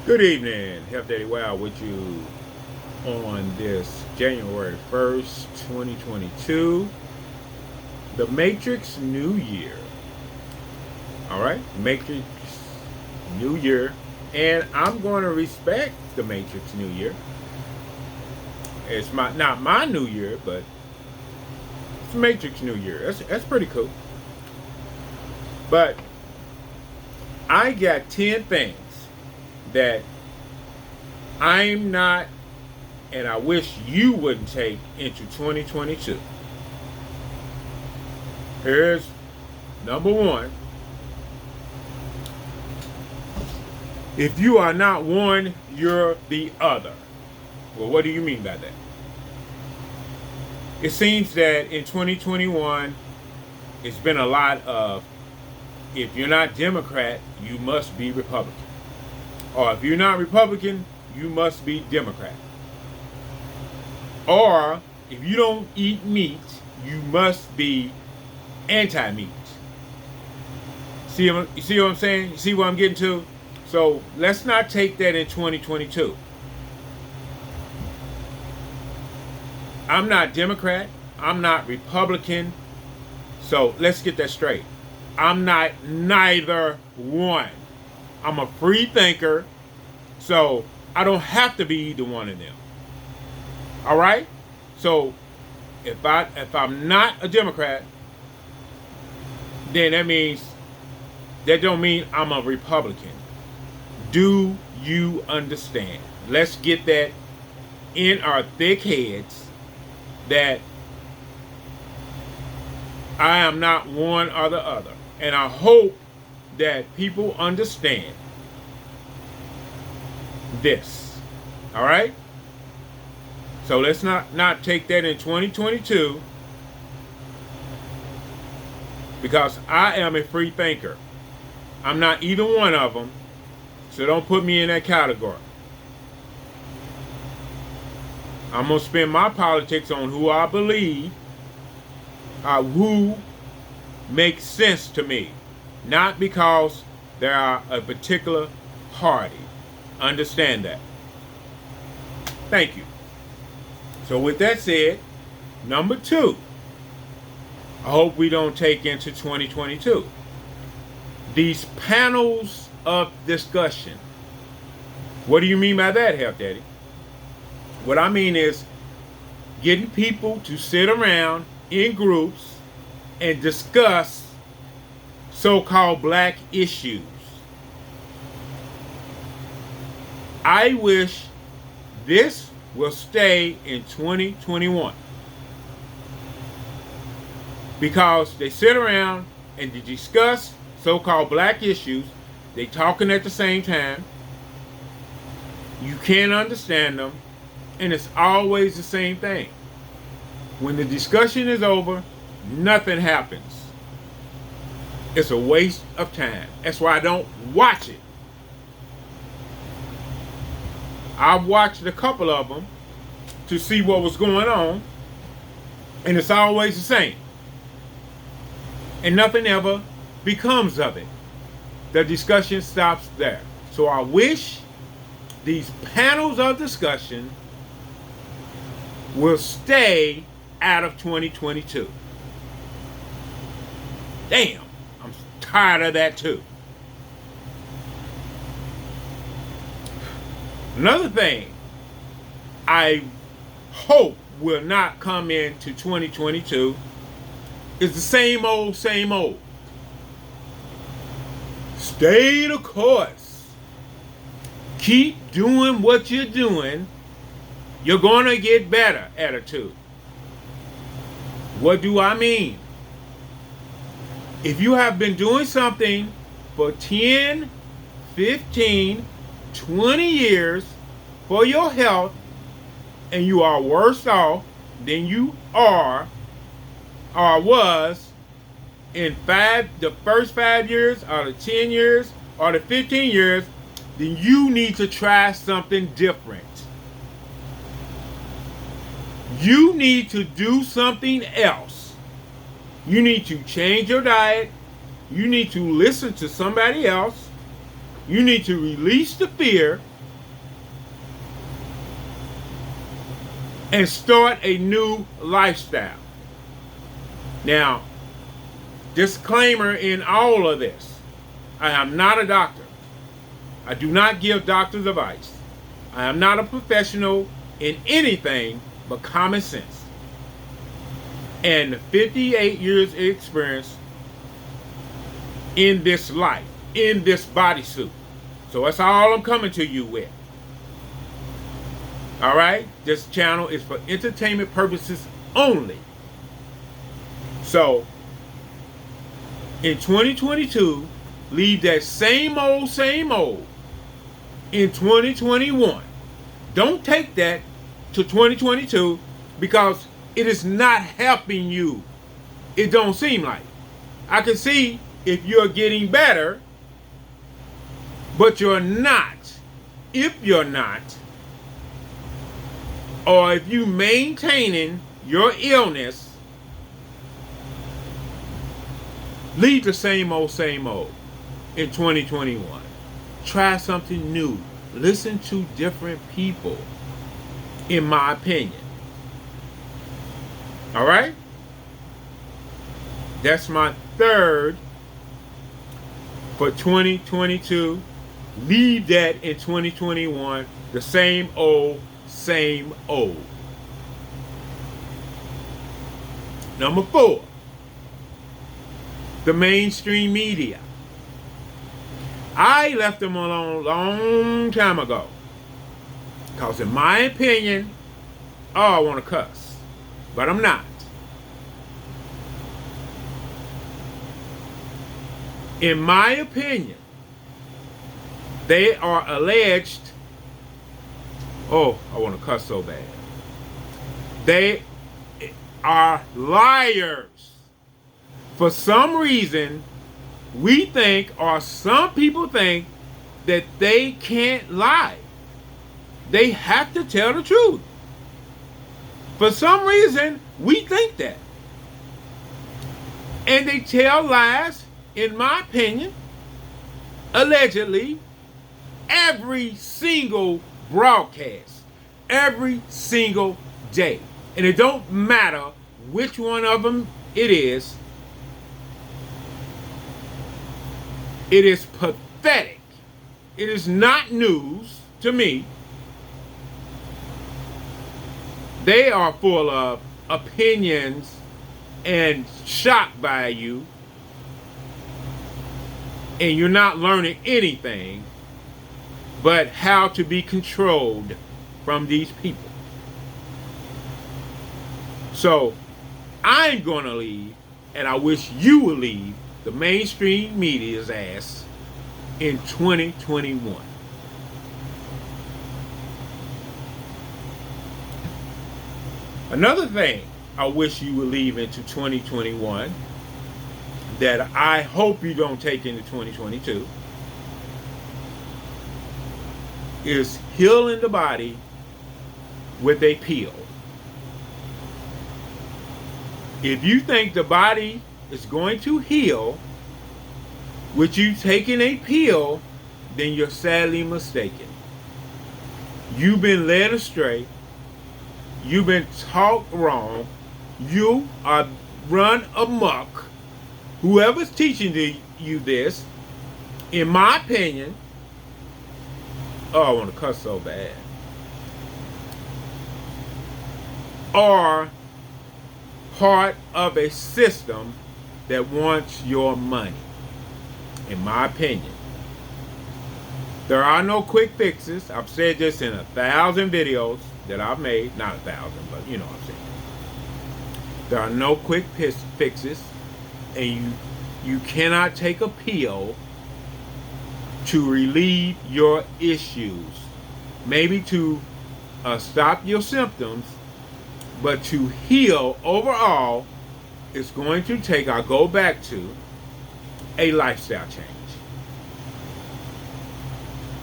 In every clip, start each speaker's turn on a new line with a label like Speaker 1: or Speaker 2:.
Speaker 1: Good evening, Health Daddy Wow with you on this January 1st, 2022, the Matrix New Year. All right, Matrix New Year, and I'm going to respect the Matrix New Year. It's not my New Year, but it's Matrix New Year. That's pretty cool. But I got 10 things that I'm not, and I wish you wouldn't take into 2022. Here's number one. If you are not one, you're the other. Well, what do you mean by that? It seems that in 2021, it's been a lot of, if you're not Democrat, you must be Republican. Or if you're not Republican, you must be Democrat. Or if you don't eat meat, you must be anti-meat. See what I'm saying? You see what I'm getting to? So let's not take that in 2022. I'm not Democrat. I'm not Republican. So let's get that straight. I'm not neither one. I'm a free thinker. So I don't have to be either one of them. All right? So if I'm not a Democrat, then that don't mean I'm a Republican. Do you understand? Let's get that in our thick heads that I am not one or the other. And I hope that people understand this. All right? So let's not take that in 2022, because I am a free thinker. I'm not either one of them, so don't put me in that category. I'm going to spend my politics on who I believe, who makes sense to me, not because they are a particular party. Understand that. Thank you. So with that said, number two, I hope we don't take into 2022. These panels of discussion. What do you mean by that, Health Daddy? What I mean is getting people to sit around in groups and discuss so-called black issues. I wish this will stay in 2021, because they sit around and they discuss so-called black issues. They talking at the same time. You can't understand them, and it's always the same thing. When the discussion is over, nothing happens. It's a waste of time. That's why I don't watch it. I've watched a couple of them to see what was going on, and it's always the same. And nothing ever becomes of it. The discussion stops there. So I wish these panels of discussion will stay out of 2022. Damn, I'm tired of that too. Another thing I hope will not come into 2022 is the same old, same old. Stay the course. Keep doing what you're doing. You're going to get better attitude. What do I mean? If you have been doing something for 10, 15, 20 years for your health, and you are worse off than you are or was in the first 5 years, or the 10 years, or the 15 years, then you need to try something different. You need to do something else. You need to change your diet. You need to listen to somebody else. You need to release the fear and start a new lifestyle. Now, disclaimer in all of this, I am not a doctor. I do not give doctor's advice. I am not a professional in anything but common sense. And 58 years of experience in this life, in this bodysuit. So that's all I'm coming to you with. All right? This channel is for entertainment purposes only. So, in 2022, leave that same old in 2021. Don't take that to 2022 because it is not helping you. It don't seem like. I can see if you're getting better, but you're not. If you're not, or if you maintaining your illness, leave the same old in 2021. Try something new. Listen to different people, in my opinion. All right? That's my third for 2022. Leave that in 2021. The same old. Number 4, the mainstream media. I left them alone a long time ago. Because in my opinion, I want to cuss. But I'm not. In my opinion, they are alleged. Oh, I want to cuss so bad. They are liars. For some reason, we think, or some people think, that they can't lie. They have to tell the truth. For some reason, we think that. And they tell lies, in my opinion, allegedly, every single broadcast, every single day. And it don't matter which one of them it is. It is pathetic. It is not news to me. They are full of opinions and shocked by you. And you're not learning anything but how to be controlled from these people. So, I'm going to leave, and I wish you would leave the mainstream media's ass in 2021. Another thing I wish you would leave into 2021 that I hope you don't take into 2022 is healing the body with a pill. If you think the body is going to heal with you taking a pill, then you're sadly mistaken. You've been led astray. You've been taught wrong. You are run amok. Whoever's teaching you this, in my opinion, I want to cuss so bad, are part of a system that wants your money, in my opinion. There are no quick fixes. I've said this in 1,000 videos that I've made. Not 1,000, but you know what I'm saying. There are no quick fixes, and you cannot take a pill to relieve your issues. Maybe to stop your symptoms, but to heal overall, it's going to take, I'll go back to, a lifestyle change.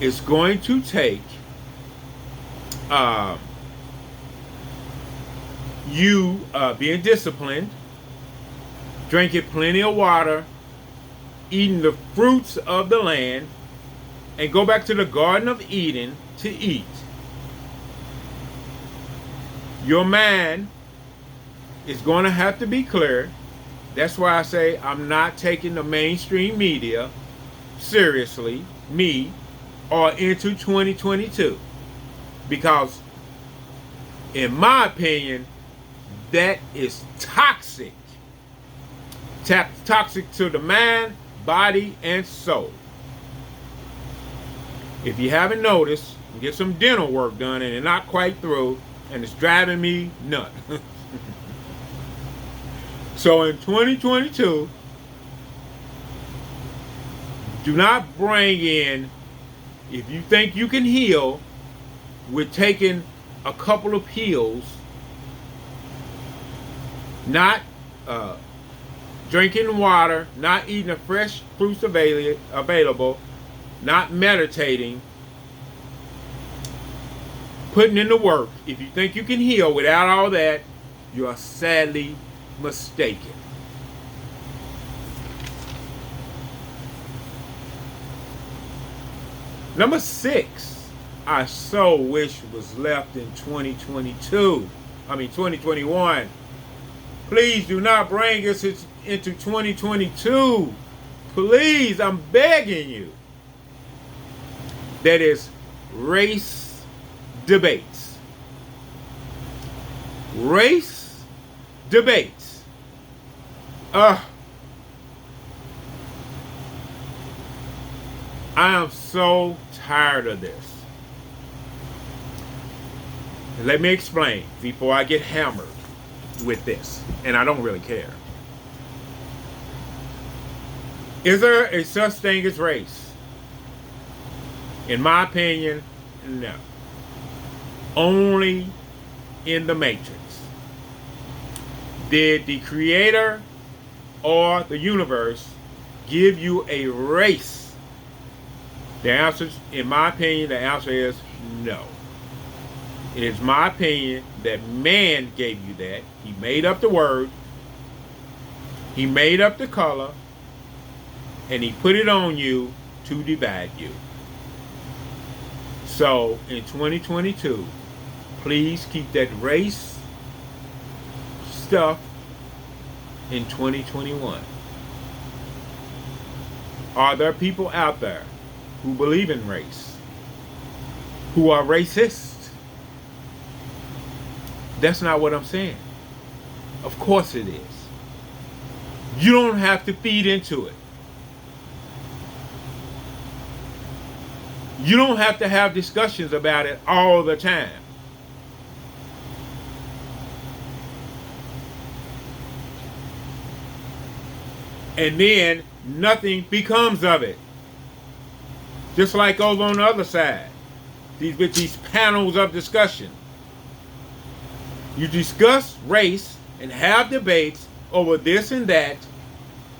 Speaker 1: It's going to take you being disciplined, drinking plenty of water, eating the fruits of the land, and go back to the Garden of Eden to eat. Your mind is going to have to be clear. That's why I say I'm not taking the mainstream media seriously, me, or into 2022. Because, in my opinion, that is toxic. Toxic to the mind, body, and soul. If you haven't noticed, get some dental work done and it's not quite through, and it's driving me nuts. So in 2022, do not bring in, if you think you can heal with taking a couple of pills, not drinking water, not eating the fresh fruits available, not meditating, putting in the work. If you think you can heal without all that, you are sadly mistaken. Number 6, I so wish was left in 2021. Please do not bring us into 2022. Please, I'm begging you. That is race debates. Race debates. I am so tired of this. Let me explain before I get hammered with this, and I don't really care. Is there a such thing as race? In my opinion, no. Only in the Matrix. Did the creator or the universe give you a race? The answer, in my opinion, the answer is no. It is my opinion that man gave you that. He made up the word. He made up the color. And he put it on you to divide you. So, in 2022, please keep that race stuff in 2021. Are there people out there who believe in race, who are racist? That's not what I'm saying. Of course it is. You don't have to feed into it. You don't have to have discussions about it all the time. And then nothing becomes of it. Just like over on the other side. With these panels of discussion. You discuss race and have debates over this and that,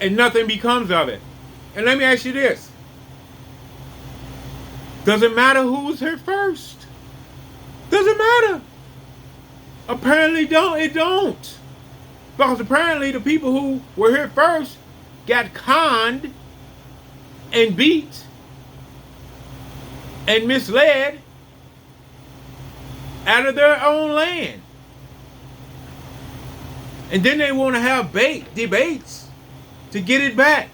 Speaker 1: and nothing becomes of it. And let me ask you this. Does it matter who was here first? Doesn't matter. Apparently it don't. Because apparently the people who were here first got conned and beat and misled out of their own land. And then they want to have debates to get it back.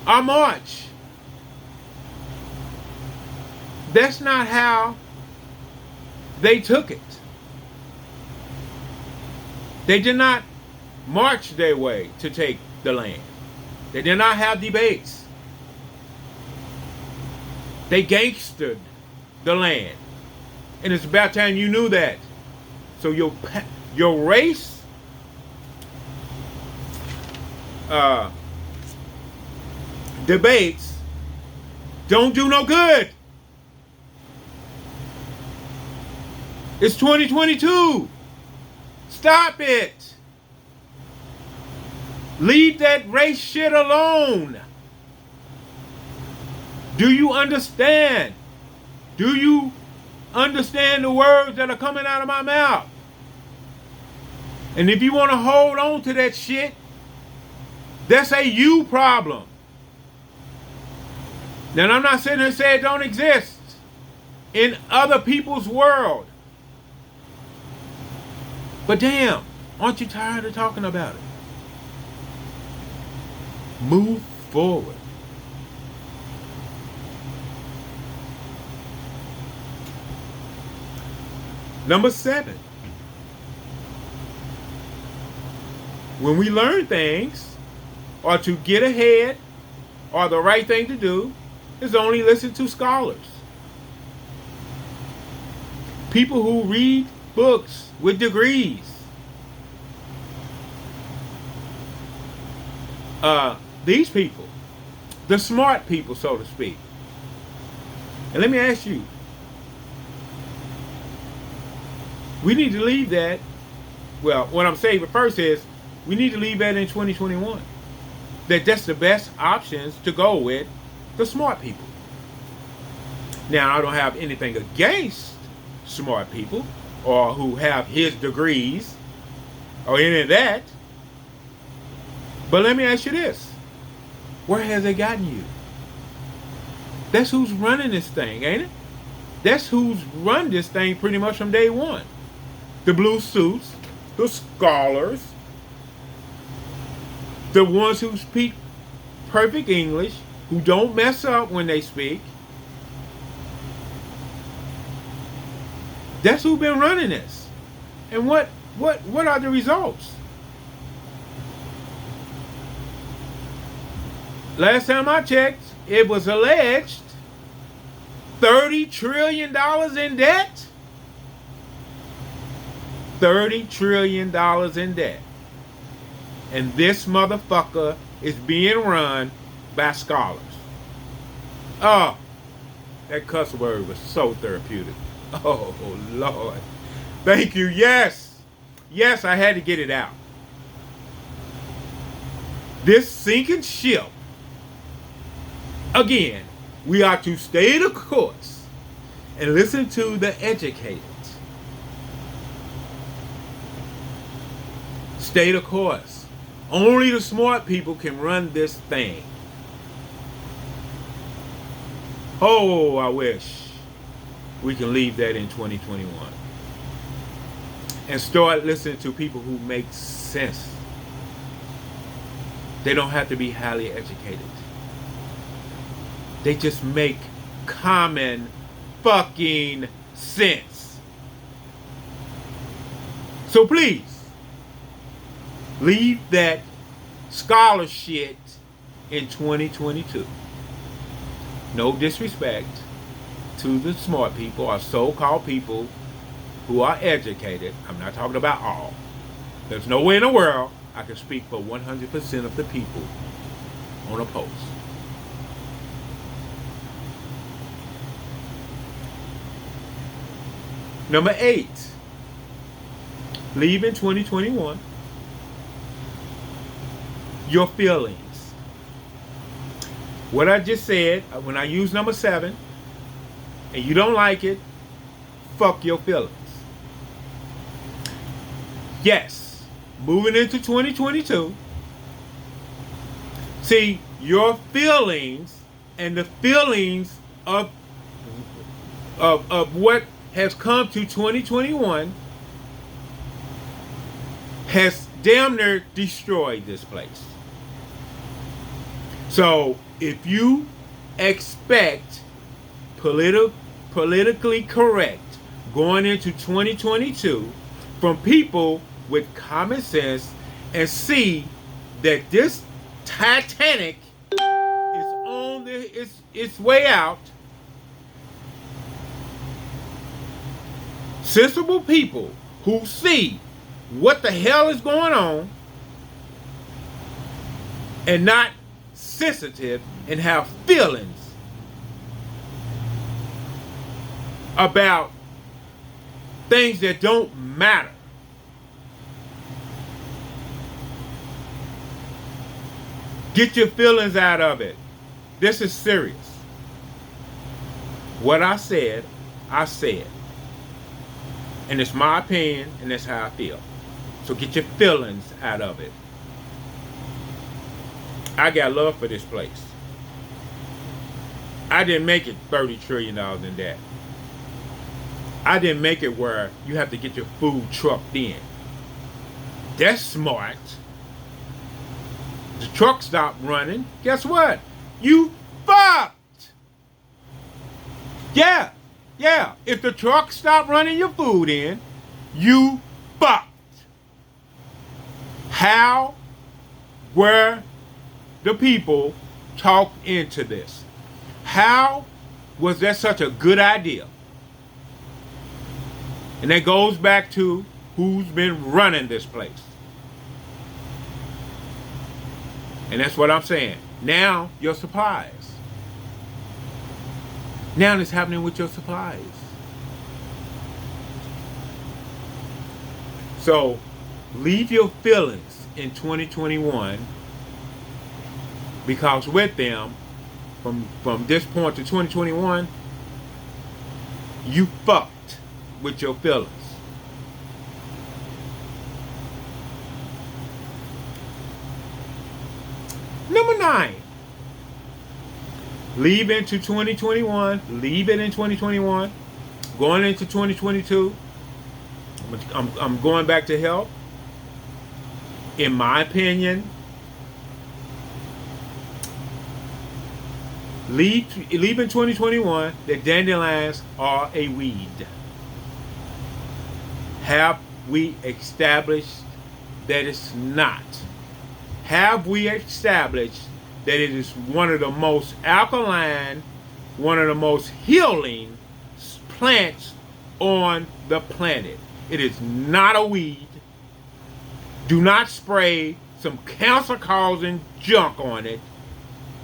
Speaker 1: Our march. That's not how they took it. They did not march their way to take the land. They did not have debates. They gangstered the land. And it's about time you knew that. So your race debates don't do no good. It's 2022. Stop it. Leave that race shit alone. Do you understand? Do you understand the words that are coming out of my mouth? And if you want to hold on to that shit, that's a you problem. Now, I'm not sitting here saying it don't exist in other people's world. But damn, aren't you tired of talking about it? Move forward. Number 7. When we learn things, or to get ahead, or the right thing to do, is only listen to scholars. People who read books with degrees. These people, the smart people, so to speak. And let me ask you, we need to leave that. Well, what I'm saying first is, we need to leave that in 2021. That's the best options to go with, the smart people. Now, I don't have anything against smart people or who have his degrees or any of that. But let me ask you this. Where has it gotten you? That's who's running this thing, ain't it? That's who's run this thing pretty much from day one. The blue suits, the scholars, the ones who speak perfect English, who don't mess up when they speak. That's who's been running this. And what are the results? Last time I checked, it was alleged $30 trillion in debt. $30 trillion in debt. And this motherfucker is being run by scholars. Oh, that cuss word was so therapeutic. Oh, Lord. Thank you. Yes. Yes, I had to get it out. This sinking ship. Again, we are to stay the course and listen to the educated. Stay the course. Only the smart people can run this thing. Oh, I wish we can leave that in 2021 and start listening to people who make sense. They don't have to be highly educated. They just make common fucking sense. So please, leave that scholar shit in 2022. No disrespect to the smart people or so-called people who are educated. I'm not talking about all. There's no way in the world I can speak for 100% of the people on a post. Number 8, leave in 2021 your feelings. What I just said, when I use number 7, and you don't like it, fuck your feelings. Yes, moving into 2022, see, your feelings and the feelings of what has come to 2021 has damn near destroyed this place. So if you expect politically correct going into 2022 from people with common sense and see that this Titanic is on its way out, sensible people who see what the hell is going on and not sensitive and have feelings about things that don't matter. Get your feelings out of it. This is serious. What I said, I said. And it's my opinion, and that's how I feel. So get your feelings out of it. I got love for this place. I didn't make it $30 trillion in debt. I didn't make it where you have to get your food trucked in. That's smart. The truck stopped running. Guess what? You fucked. Yeah. If the truck stopped running your food in, you fucked. How were the people talked into this? How was that such a good idea? And that goes back to who's been running this place. And that's what I'm saying. Now, your supplies. Now it's happening with your supplies. So, leave your feelings in 2021, because with them, from this point to 2021, you fucked with your feelings. Number 9. Leave into 2021. Leave it in 2021. Going into 2022. I'm going back to health. In my opinion, leave in 2021 that dandelions are a weed. Have we established that it's not? Have we established that it is one of the most alkaline, one of the most healing plants on the planet? It is not a weed. Do not spray some cancer-causing junk on it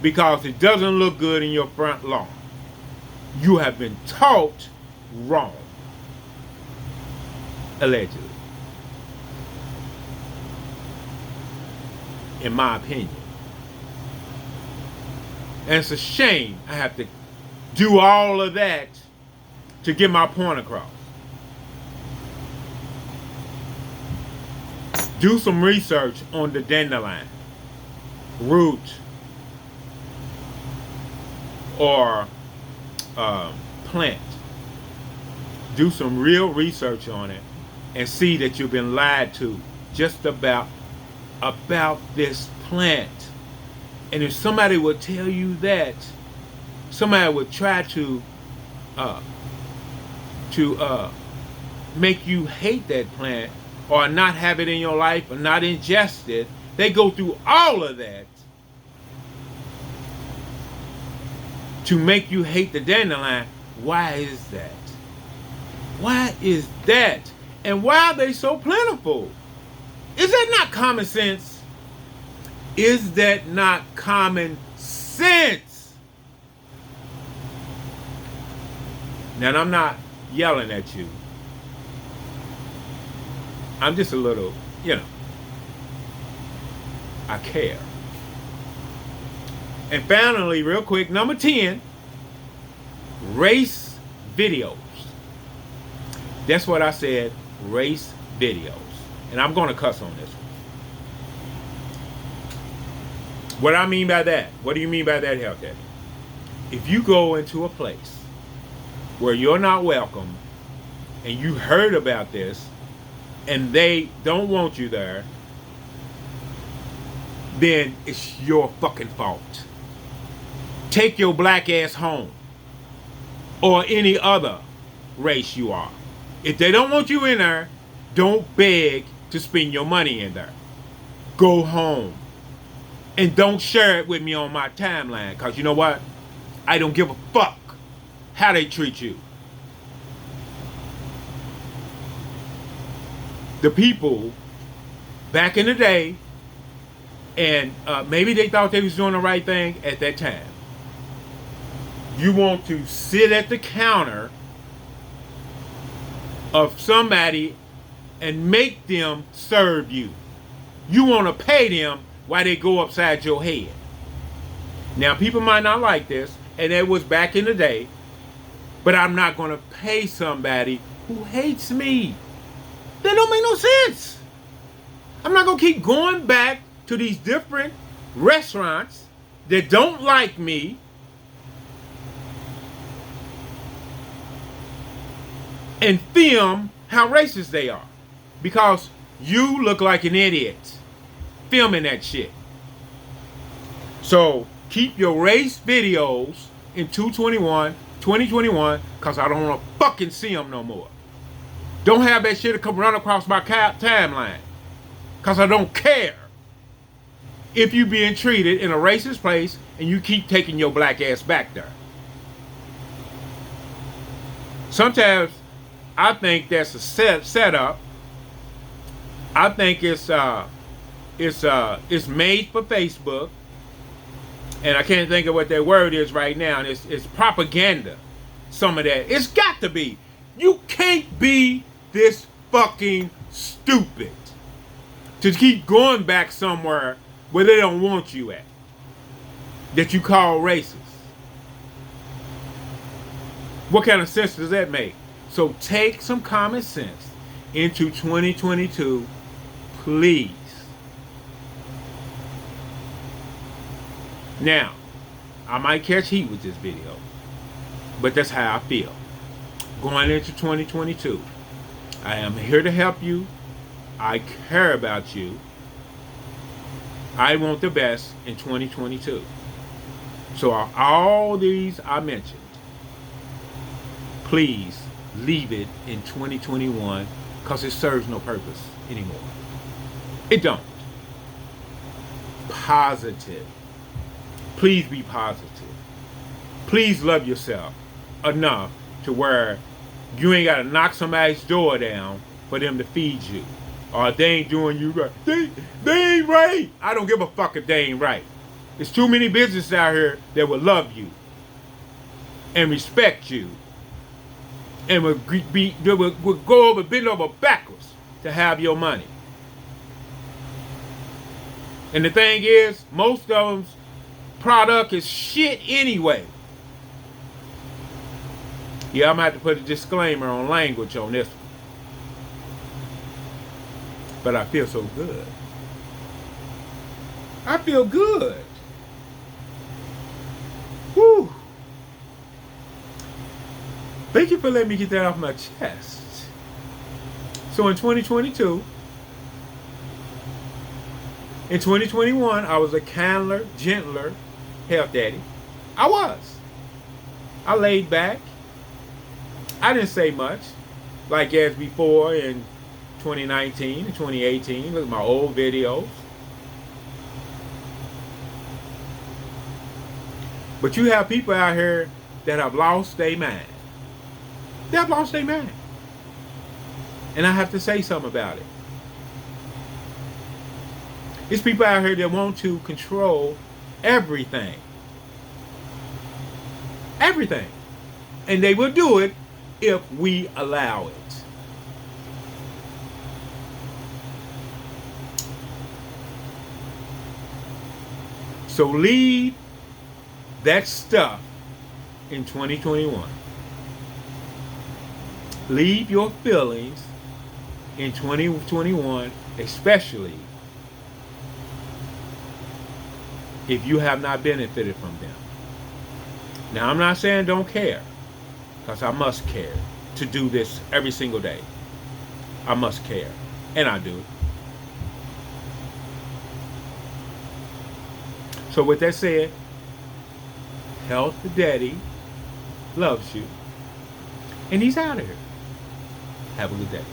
Speaker 1: because it doesn't look good in your front lawn. You have been taught wrong. Allegedly. In my opinion. And it's a shame I have to do all of that to get my point across. Do some research on the dandelion, root, or plant. Do some real research on it and see that you've been lied to just about this plant. And if somebody would tell you that, somebody would try to make you hate that plant or not have it in your life or not ingest it, they go through all of that to make you hate the dandelion. Why is that? Why is that? And why are they so plentiful? Is that not common sense? Is that not common sense? Now, I'm not yelling at you. I'm just a little, I care. And finally, real quick, number 10, race videos. That's what I said, race videos. And I'm going to cuss on this one. What I mean by that, what do you mean by that, Health Daddy? If you go into a place where you're not welcome and you heard about this and they don't want you there, then it's your fucking fault. Take your black ass home, or any other race you are. If they don't want you in there, don't beg to spend your money in there. Go home. And don't share it with me on my timeline, because you know what? I don't give a fuck how they treat you. The people back in the day, and maybe they thought they was doing the right thing at that time. You want to sit at the counter of somebody and make them serve you. You want to pay them while they go upside your head. Now, people might not like this, and it was back in the day, but I'm not going to pay somebody who hates me. That don't make no sense. I'm not going to keep going back to these different restaurants that don't like me and film how racist they are. Because You look like an idiot filming that shit. So keep your race videos in 2021, because I don't want to fucking see them no more. Don't have that shit come run across my timeline, because I don't care if you being treated in a racist place and you keep taking your black ass back there. Sometimes I think that's a setup. I think it's made for Facebook, and I can't think of what that word is right now. And it's propaganda. Some of that. It's got to be. You can't be this fucking stupid to keep going back somewhere where they don't want you at, that you call racist. What kind of sense does that make? So take some common sense into 2022, please. Now, I might catch heat with this video, but that's how I feel. Going into 2022, I am here to help you. I care about you. I want the best in 2022. So all these I mentioned, please leave it in 2021, because it serves no purpose anymore. It don't. Positive. Please be positive. Please love yourself enough to where you ain't got to knock somebody's door down for them to feed you. Or they ain't doing you right. They ain't right. I don't give a fuck if they ain't right. There's too many businesses out here that will love you and respect you and will go over, bend over backwards to have your money. And the thing is, most of them's product is shit anyway. Yeah, I'm going to have to put a disclaimer on language on this one. But I feel so good. I feel good. Whew. Thank you for letting me get that off my chest. So in 2022, in 2021, I was a kindler, gentler health daddy. I was. I laid back. I didn't say much, like as before in 2019 and 2018. Look at my old videos. But you have people out here that have lost their mind. They have lost their mind. And I have to say something about it. It's people out here that want to control everything. Everything. And they will do it if we allow it. So leave that stuff in 2021. Leave your feelings in 2021, especially if you have not benefited from them. Now, I'm not saying don't care, because I must care to do this every single day. I must care, and I do. So with that said, Health Daddy loves you, and he's out of here. Have a good day.